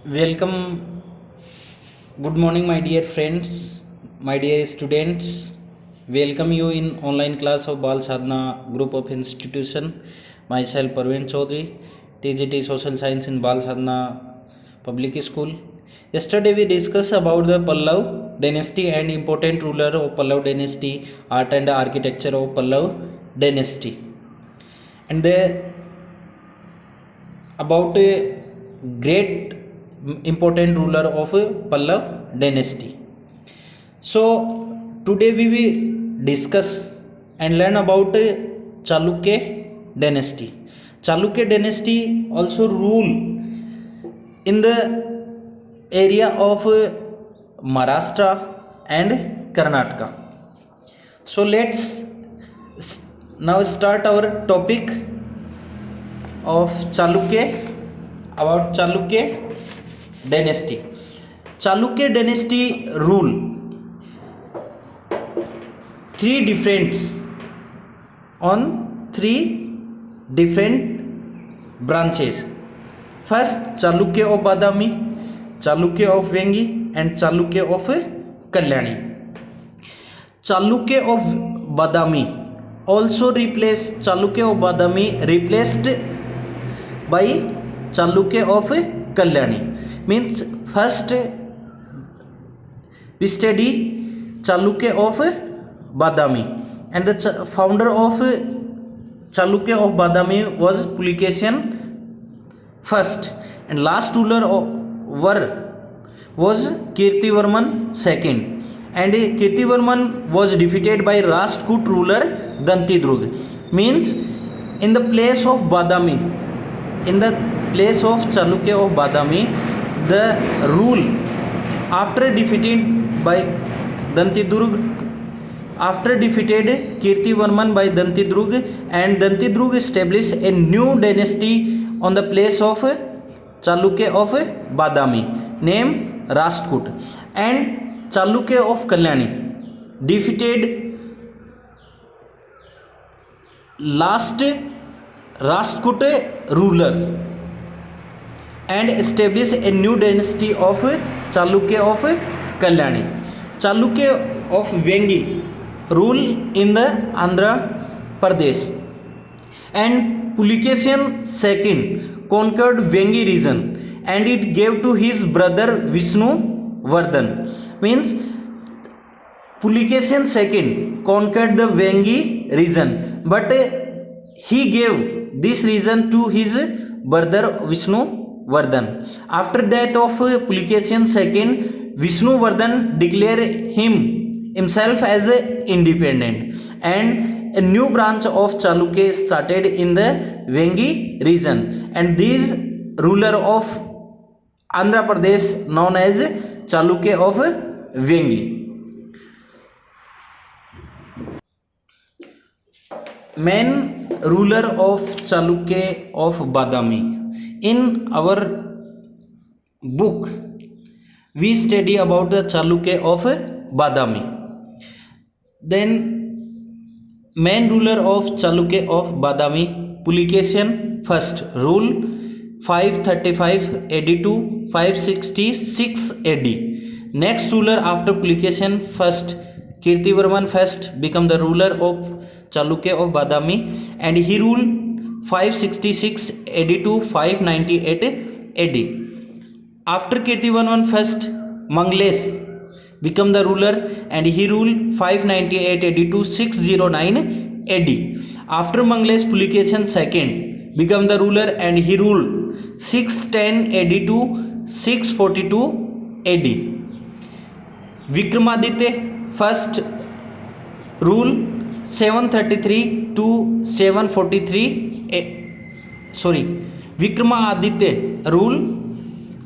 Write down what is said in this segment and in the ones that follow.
Welcome, good morning, my dear friends, my dear students. Welcome you in online class of Bal Sadhana Group of Institution. Myself, Parveen Chaudhary, TGT Social Science in Bal Sadhana Public School. Yesterday we discussed about the Pallav dynasty and important ruler of Pallav dynasty, art and architecture of Pallav dynasty, and about a great important ruler of Pallav dynasty. So today we will discuss and learn about Chalukya dynasty. Chalukya dynasty also rule in the area of Maharashtra and Karnataka. So let's now start our topic of Chalukya, about Chalukya dynasty. Chalukya dynasty rule on three different branches. First, Chalukya of Badami, Chalukya of Vengi, and Chalukya of Kalyani. Chalukya of Badami also replaced Chalukya of Badami replaced by Chalukya of Kalyani. Means first we study Chalukya of Badami, and the founder of Chalukya of Badami was Pulikeshin first, and last ruler was Kirtivarman second, and Kirtivarman was defeated by Rashtkut ruler Dantidrug. Means in the place of Badami, in the place of Chalukya of Badami, the rule after defeated by Dantidrug, after defeated Kirtivarman by Dantidrug, and Dantidrug established a new dynasty on the place of Chalukya of Badami, named Rashtkut, and Chalukya of Kalyani defeated last Rashtkut ruler and established a new dynasty of Chalukya of Kalyani. Chalukya of Vengi rule in the Andhra Pradesh, and Pulikeshin II conquered Vengi region, and it gave to his brother Vishnu Vardhan. Means Pulikeshin II conquered the Vengi region, but he gave this region to his brother Vishnu Vardhan. After death of Pulikeshin II, Vishnu Vardhan declared himself as independent, and a new branch of Chalukya started in the Vengi region, and this ruler of Andhra Pradesh known as Chalukya of Vengi. Main ruler of Chalukya of Badami. In our book we study about the Chalukya of Badami. Then main ruler of Chalukya of Badami, Pulikeshin first, rule 535 AD to 566 AD. Next ruler after Pulikeshin first, Kirtivarman first, become the ruler of Chalukya of Badami, and he ruled 566 AD to 598 AD. After Kirtivarman first, Mangles become the ruler, and he ruled 598 AD to 609 AD. After Mangles, Pulikeshin II become the ruler, and he ruled 610 AD to 642 AD. Vikramaditya first rule 733 to 743 Vikramaditya rule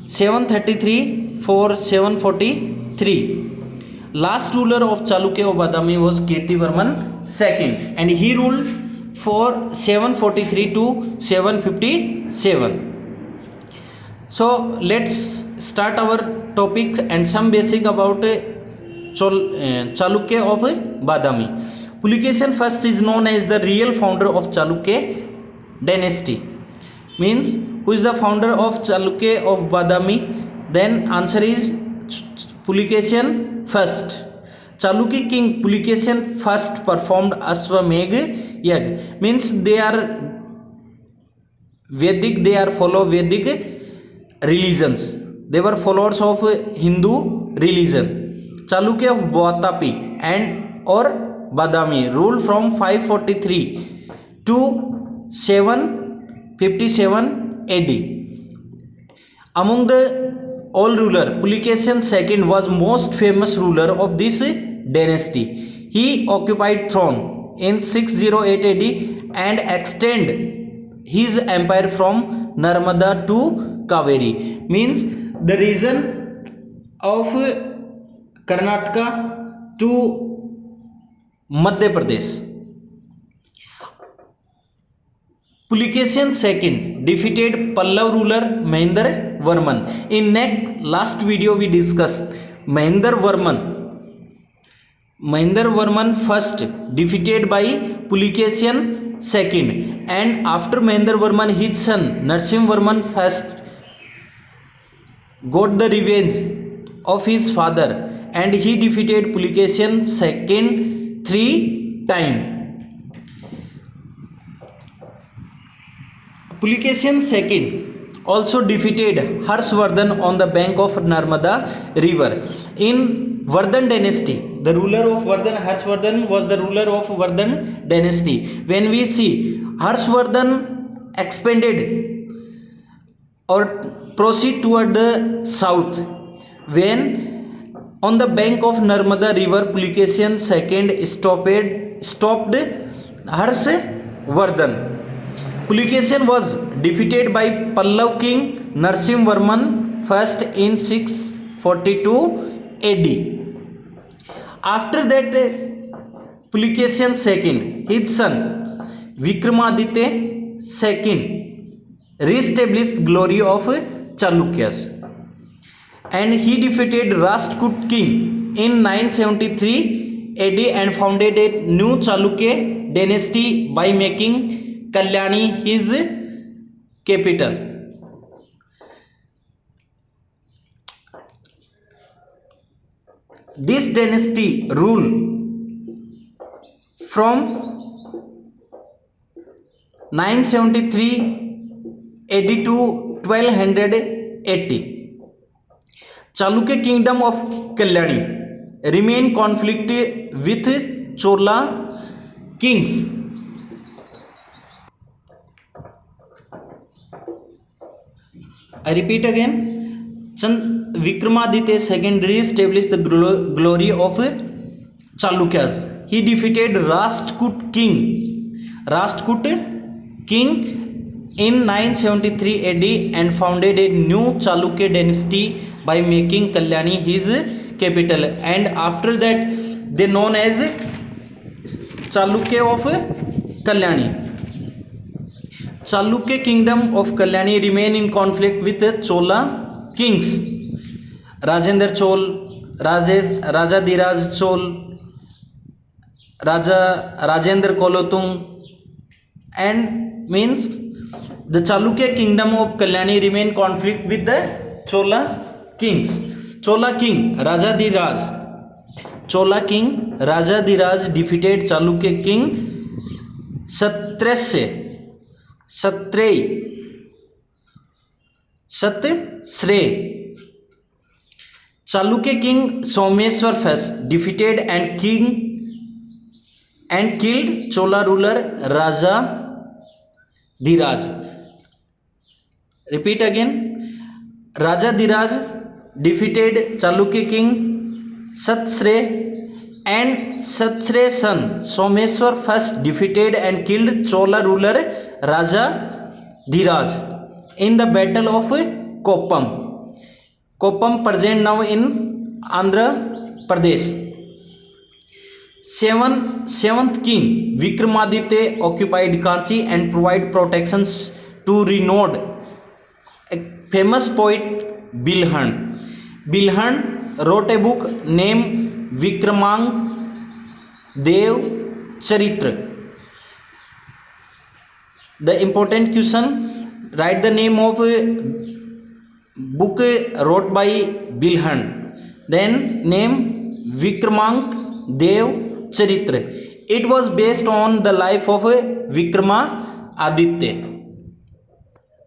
733 for 743. Last ruler of Chalukya of Badami was Kirtivarman II, and he ruled for 743 to 757. So let's start our topic and some basic about Chalukya of Badami. Pulikeshin first is known as the real founder of Chalukya dynasty. Means Who is the founder of Chalukya of Badami? Then answer is Pulikeshin first. Chalukya king Pulikeshin first performed Ashwamedh Yagna. Means they are Vedic, they are follow Vedic religions. They were followers of Hindu religion. Chalukya of Vatapi and or Badami ruled from 543 to 757 AD. Among the all ruler, Pulikeshin II was most famous ruler of this dynasty. He occupied throne in 608 AD and extended his empire from Narmada to Kaveri. Means the region of Karnataka to Madhya Pradesh. Pulikeshin II defeated Pallav ruler Mahendra Varman. In last video we discussed Mahendra Varman first defeated by Pulikeshin II, and after Mahendra Varman his son Narsimha Varman first got the revenge of his father, and he defeated Pulikeshin II 3 times. Pulikeshin II also defeated Harshvardhan on the bank of Narmada river. In Vardhan dynasty, the ruler of Vardhan, Harshvardhan was the ruler of Vardhan dynasty. When we see Harshvardhan expanded or proceed toward the south, when on the bank of Narmada river, Pulikeshin II stopped Harshvardhan. Pulikeshin was defeated by Pallav king Narsimha Varman first in 642 AD. After that, Pulikeshin II, his son Vikramaditya II re-established glory of Chalukyas, and he defeated Rashtkut king in 973 AD and founded a new Chalukya dynasty by making Kalyani his capital. This dynasty ruled from 973 AD to 1280. Chalukya kingdom of Kalyani remained conflict with Chola kings. I repeat again, Vikramaditya II re-established the glory of Chalukyas. He defeated Rashtkut king in 973 AD and founded a new Chalukya dynasty by making Kalyani his capital. And after that, they known as Chalukya of Kalyani. Chalukya kingdom of Kalyani remained in conflict with the Chola kings, Rajendra Chol, Rajadhiraj Chol, Rajendra Kolotung, and means the Chalukya kingdom of Kalyani remained conflict with the Chola kings. Chola king Rajadhiraj defeated Chalukya king Satsrey. Chalukya king Someshwar first defeated and killed Chola ruler Rajadhiraj. Repeat again. Rajadhiraj defeated Chalukya king Satsrey, and Satsrey's son Someshwar first defeated and killed Chola ruler Rajadhiraj in the battle of Koppam. Koppam present now in Andhra Pradesh. Seventh king Vikramaditya occupied Kanchi and provided protections to renowned famous poet Bilhan. Bilhan wrote a book named Vikramang Dev Charitra. The important question, Write the name of book wrote by Bill Hunt. Then name Vikramank Dev Charitra. It was based on the life of Vikramaditya.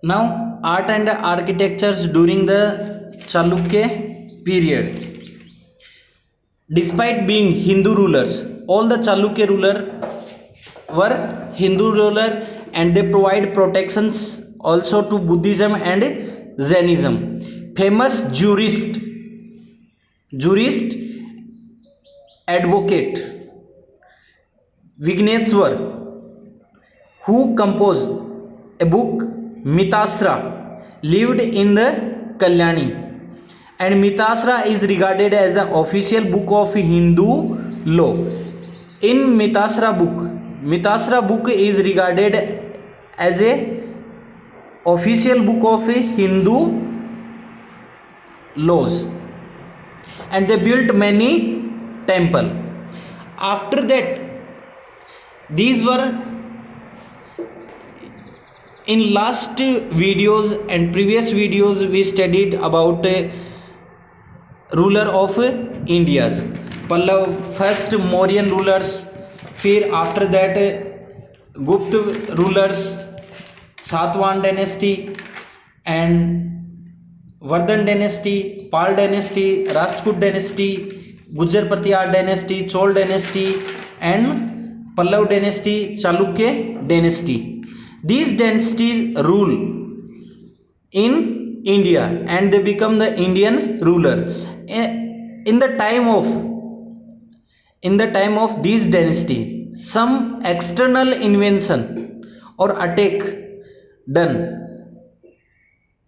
Now, art and architectures during the Chalukya period. Despite being Hindu rulers, all the Chalukya rulers were Hindu ruler, and they provide protections also to Buddhism and Jainism. Famous jurist, advocate Vigneshwar, who composed a book Mitasra, lived in the Kalyani, and Mitasra is regarded as the official book of Hindu law. In Mitasra book is regarded as a official book of Hindu laws, and they built many temple. After that, these were in last videos and previous videos we studied about ruler of India's Pallav, first Mauryan rulers, फिर after that Gupta rulers, Satwan dynasty and Vardhan dynasty, Pal dynasty, Rajput dynasty, Gujar Pratiyar dynasty, Chol dynasty and Pallav dynasty, Chalukya dynasty. These dynasties rule in India and they become the Indian ruler. In the time of these dynasty, some external invention or attack done,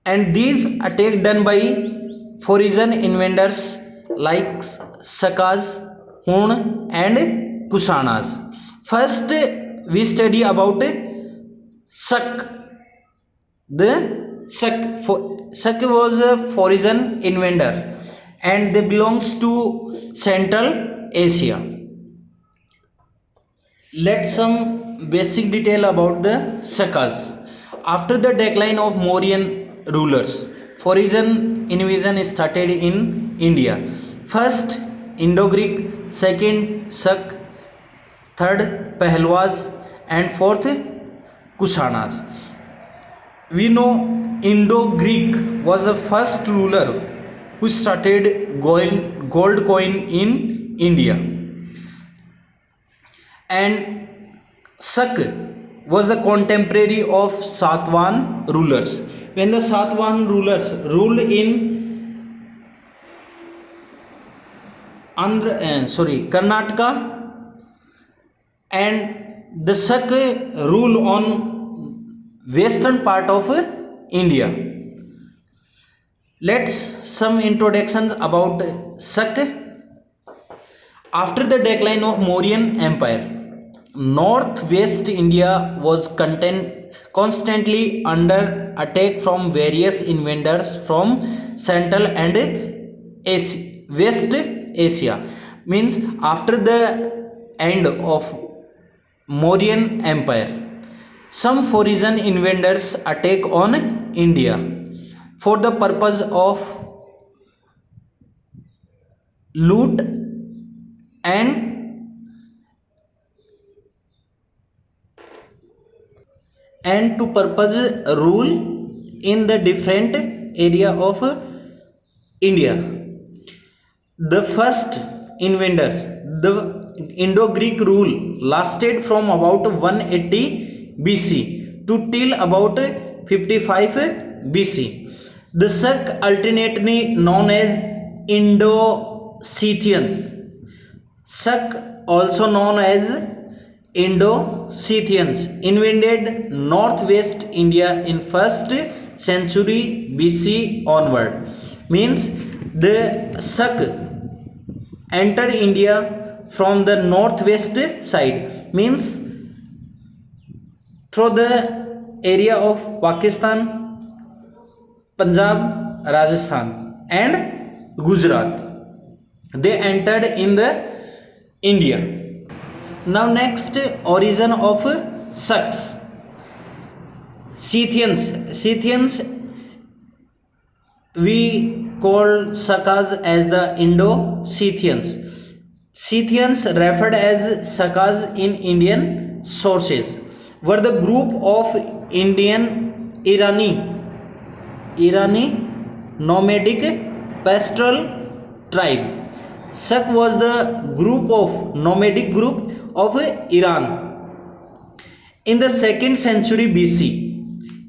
and these attack done by foreign invaders like Sakas, Hun and Kushanas. First we study about Sak. The Sak was a foreign invader and they belongs to Central Asia. Let's some basic detail about the Sakas. After the decline of Mauryan rulers, foreign invasion started in India. First Indo-Greek, second Sak, third Pahlawas and fourth Kushanas. We know Indo-Greek was the first ruler who started gold coin in India, and Sak was the contemporary of Satwan rulers. When the Satwan rulers ruled in Karnataka, and the Sak rule on western part of India. Let's some introductions about Sak. After the decline of Mauryan Empire, northwest India was constantly under attack from various invaders from Central and West Asia. Means after the end of Mauryan Empire, some foreign invaders attack on India for the purpose of loot and to purpose rule in the different area of India. The first invaders, the Indo-Greek rule lasted from about 180 BC to till about 55 BC. The Sak, alternately known as Indo-Scythians, Sak also known as Indo-Scythians, invaded northwest India in 1st century BC onward. Means the Sak entered India from the northwest side, means through the area of Pakistan, Punjab, Rajasthan and Gujarat. They entered in the India. Now next, origin of Saks. Scythians we call Sakas as the Indo-Scythians. Scythians, referred as Sakas in Indian sources, were the group of Indian Irani nomadic pastoral tribe. Sak was the nomadic group of Iran in the 2nd century BC.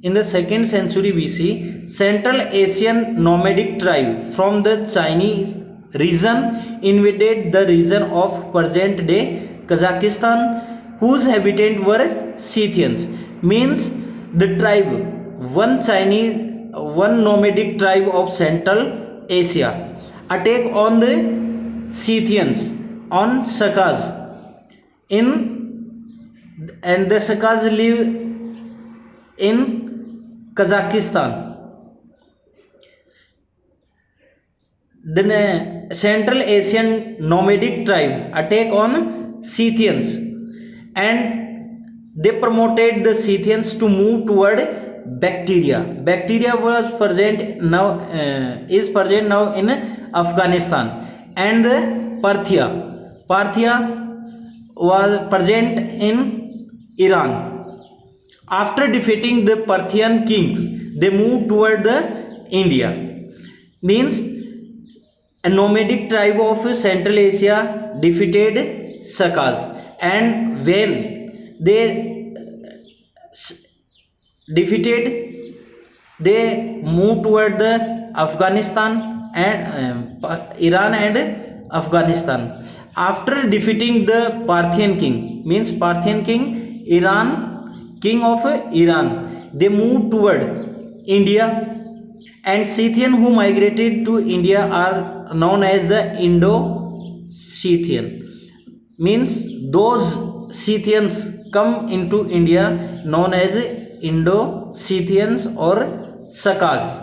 In the 2nd century BC, Central Asian nomadic tribe from the Chinese region invaded the region of present-day Kazakhstan, whose inhabitants were Scythians. Means the tribe, one nomadic tribe of Central Asia, attack on the Scythians, on Sakas, and the Sakas live in Kazakhstan. The Central Asian nomadic tribe attack on Scythians, and they promoted the Scythians to move toward Bactria. Bactria was is present now in Afghanistan, and the Parthia was present in Iran. After defeating the Parthian kings, they moved toward the India. Means a nomadic tribe of Central Asia defeated Sakas, and when they defeated, they moved toward the Afghanistan and Iran and Afghanistan. After defeating the Parthian king, means Parthian king, king of Iran, they moved toward India, and Scythian who migrated to India are known as the Indo-Scythian. Means those Scythians come into India known as Indo-Scythians or Sakas.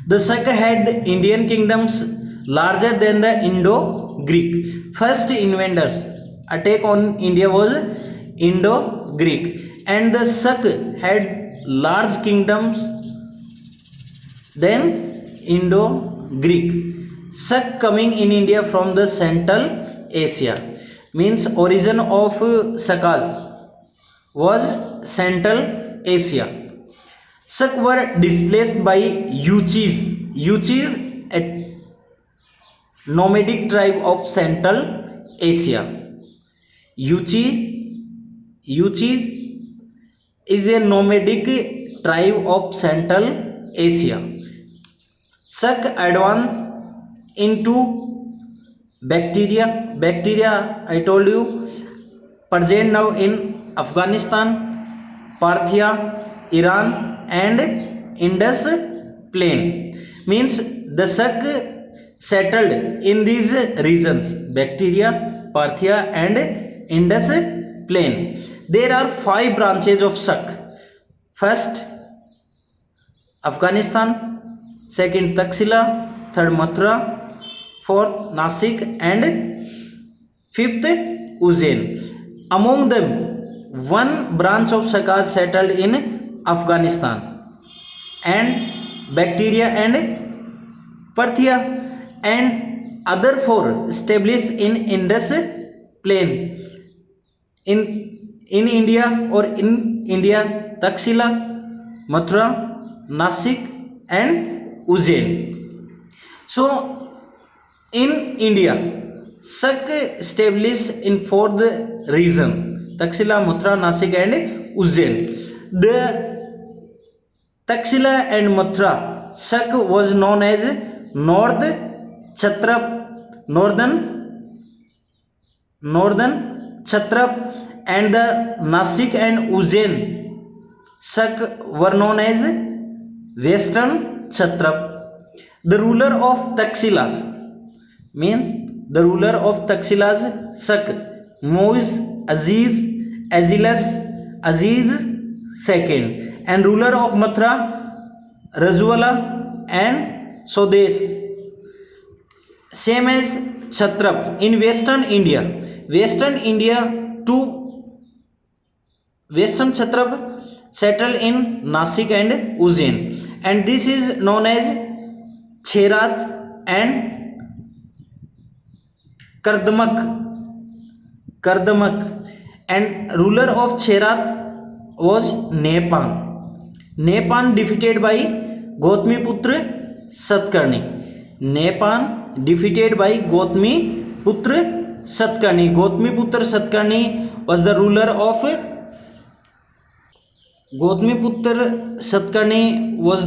The Saka had Indian kingdoms larger than the Indo-Greek. First invaders attack on India was Indo-Greek, and the Sak had large kingdoms than Indo-Greek. Sak coming in India from the Central Asia. Means origin of Sakas was Central Asia. Sak were displaced by Yuchis. Yuchis, a nomadic tribe of Central Asia. Yuchis is a nomadic tribe of Central Asia. Sak advanced into Bactria. Bactria, I told you, present now in Afghanistan, Parthia, Iran, and Indus Plain. Means the Sak settled in these regions, Bactria, Parthia, and Indus Plain. There are 5 branches of Sak. First, Afghanistan, second Taxila, third Mathura, fourth Nasik, and fifth Ujjain. Among them, one branch of Sakas settled in Afghanistan, and Bactria and Parthia, and other 4 established in Indus Plain. In India or in India, Taxila, Mathura, Nasik, and Ujjain. So in India, Sak established in 4th region, Taxila, Mathura, Nasik, and Ujjain. The Taxila and Mathura Sak was known as North Chhatrap, Northern Chhatrap, and the Nasik and Ujjain Sak were known as Western Chhatrap. The ruler of Taxilas, means the ruler of Taxilas Sak, Muiz Aziz II, and ruler of Mathura Rajwala and Sodesh, same as Chhatrap. In Western India to Western Chhatrap settled in Nasik and Ujjain, and this is known as Cherat and Kardamak. And ruler of Cherat was Nepan. Nepan defeated by Gautamiputra Satkarni. Nepan defeated by Gautamiputra Satkarni. Gautamiputra Satkarni was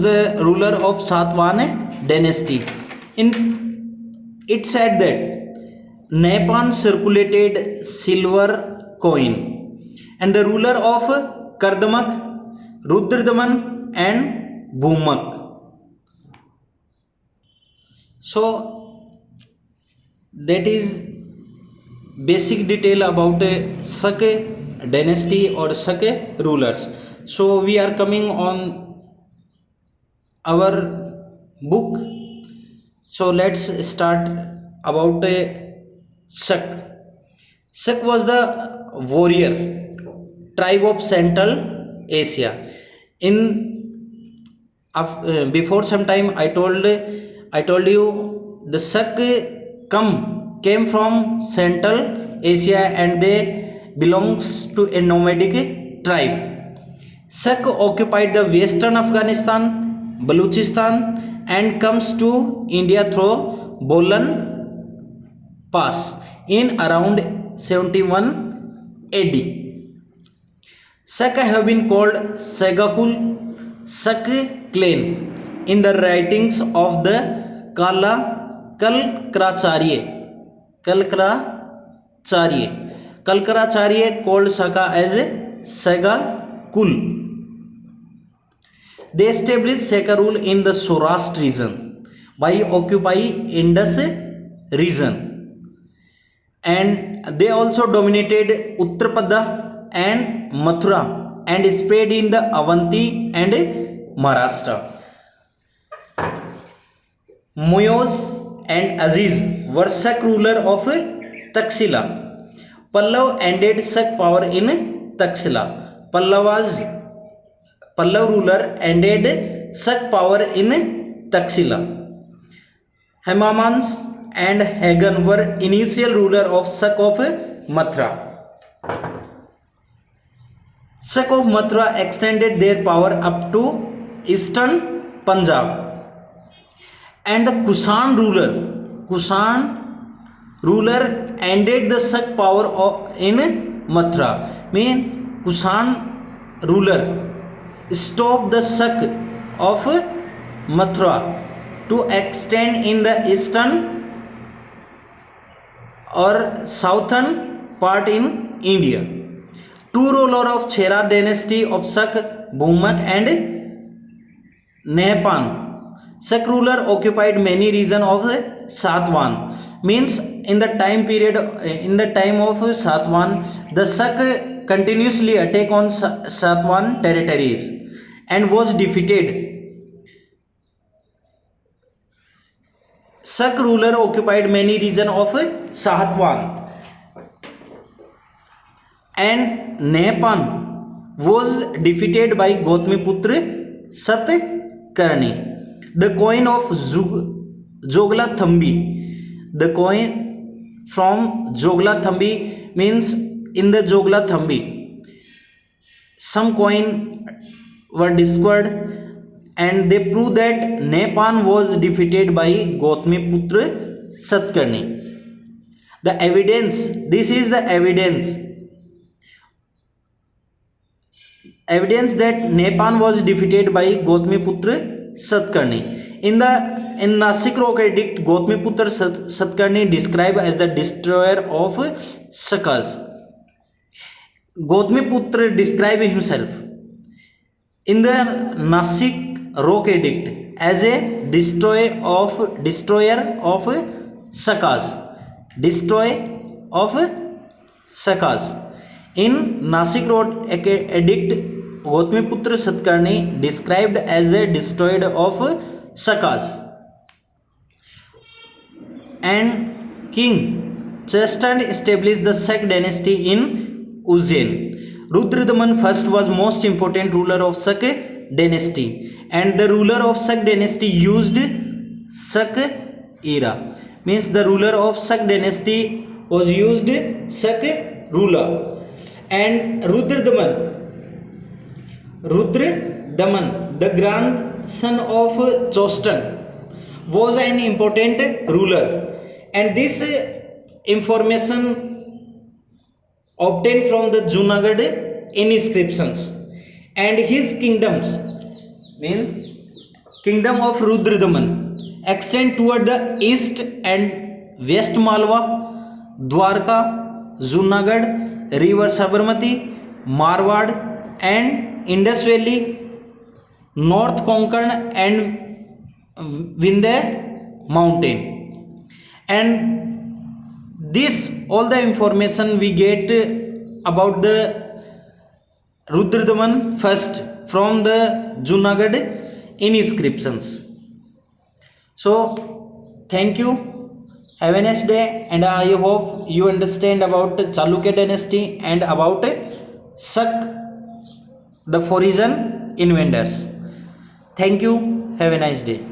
the ruler of Satwan dynasty. It said that Nepan circulated silver coin, and the ruler of Kardamak, Rudradaman and Bhumak. So that is basic detail about Sak dynasty or Sak rulers. So we are coming on our book. So let's start about Sak. Sak was the warrior tribe of Central Asia. Before some time I told you the Sak came from Central Asia, and they belongs to a nomadic tribe. Sak occupied the western Afghanistan, Baluchistan, and comes to India through Bolan Pass in around 71 AD. Sak have been called Sagakul, Sak clan in the writings of the Kalkracharya called Saka as Sagakul. They established Saka rule in the Saurashtra region by occupying Indus region, and they also dominated Uttarpada and Mathura and spread in the Avanti and Maharashtra. Moyos and Aziz were Sak ruler of Taxila. Pallav ended Sak power in Taxila. Pallav ruler ended Sak power in Taxila. Hemamans and Hagan were initial ruler of Sak of Mathura. Sak of Mathura extended their power up to eastern Punjab, and the Kushan ruler ended the Sak power in Mathura. Mean Kushan ruler stopped the Sak of Mathura to extend in the eastern or southern part in India. Two rulers of Chera dynasty of Sak, Bhumak and Nepan. Sak ruler occupied many regions of Satwan. Means in the time of Satwan, the Sak continuously attacked on Satwan territories and was defeated. Sak ruler occupied many regions of Satwan, and Nepan was defeated by Gautamiputra Satkarni. The coin of Jogla Thambi. The coin from Jogla Thambi means in the Jogla Thambi some coin were discovered, and they prove that Nepan was defeated by Gautamiputra Satkarni. The evidence, this is the evidence that Nepan was defeated by Gautamiputra Satkarni. In Nasik Rock Edict, Gautamiputra Satkarni described as the destroyer of Sakas. Gautamiputra described himself in the Nasik Rock Edict as a destroyer of Sakas. In Nasik Road Edict, Gautamiputra Satkarni described as a destroyer of Sakas. And King Chestan established the Sak dynasty in Ujjain. Rudradaman first was most important ruler of Shak dynasty, and the ruler of Shak dynasty used Shak era. Means the ruler of Shak dynasty was used Shak ruler, and Rudradaman, the grandson of Chostan, was an important ruler, and this information obtained from the Junagadh inscriptions, and his kingdoms, means kingdom of Rudradaman, extend toward the east and west Malwa, Dwarka, Junagadh, river Sabarmati, Marwad, and Indus Valley, North Konkan, and Vindhya mountain. And this all the information we get about the Rudradaman first from the Junagadh inscriptions. So thank you, have a nice day, and I hope you understand about Chalukya dynasty and about Shak, the foreign invaders. Thank you, have a nice day.